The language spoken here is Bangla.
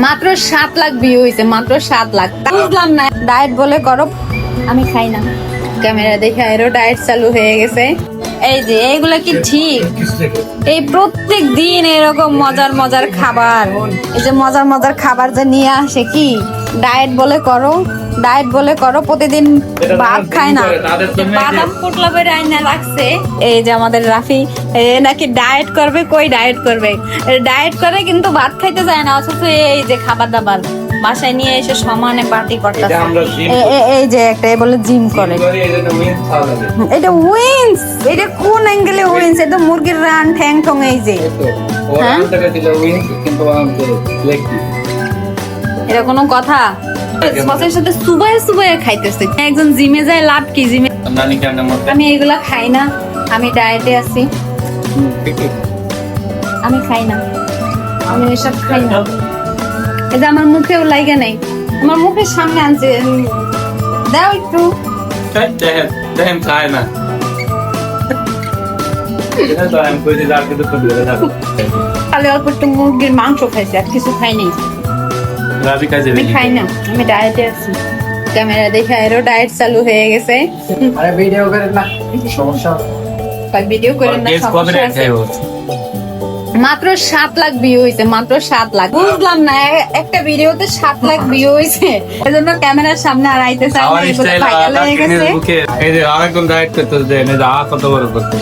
মাত্র 7 লাখ ভিউ হয়েছে, মাত্র 7 লাখ। বুঝলাম না, ডায়েট বলে করো, আমি খাই না। ক্যামেরা দেখে আরো ডায়েট চালু হয়ে গেছে। এই যে এইগুলা কি ঠিক? এই প্রত্যেক দিন এরকম মজার মজার খাবার, এই যে মজার মজার খাবার যে নিয়ে আসে, কি ডায়েট বলে করো, ডায়েট বলে করো, প্রতিদিন ভাত খায় না। বাদাম পোটলা করে আইনা রাখছে। এই যে আমাদের রাফি নাকি ডায়েট করবে, কই ডায়েট করবে, ডায়েট করে কিন্তু ভাত খাইতে যায় না, অথচ এই যে খাবার দাবার বাসায় নিয়ে এসে সমানে পার্টি করতেছে। এই যে একটা বলে জিম করে, এটা উইন্স, এটা কোন অ্যাঙ্গেলে উইন্স? এটা মুরগির রান ঠ্যাং ঠং, এই যে এটা কোনো কথা? সসের সাথে সুবাই সুবাই খাইতেছে। একজন জিমে যায়, লাভ কি জিমে? আমি এগুলা খাই না, আমি ডায়েটে আছি, আমি খাই না, আমি এসব খাই না। এই যে আমার মুখেও লাগে নাই, আমার মুখের সামনে আনছে, দাও একটু। খায় না খালি অল্প একটু মুরগির মাংস খাইছে, আর কিছু খাইনি। আমি খাই না, আমি ডায়েটে আছি। ক্যামেরা দেখে আরো ডায়েট চালু হয়ে গেছে। ভিডিও করেন না, সমস্যা। ভিডিও করেন না, সমস্যা আছে। মাত্র 7 লাখ ভিউ হয়েছে, মাত্র 7 লাখ। বুঝলাম না, একটা ভিডিওতে 7 লাখ ভিউ হয়েছে, এজন্য ক্যামেরার সামনে আর আইতে চাই না, এগুলো ভাইরাল হয়ে গেছে। এই যে আরেকজন ডায়েট করতে দেন, এই যে কত বড় করতে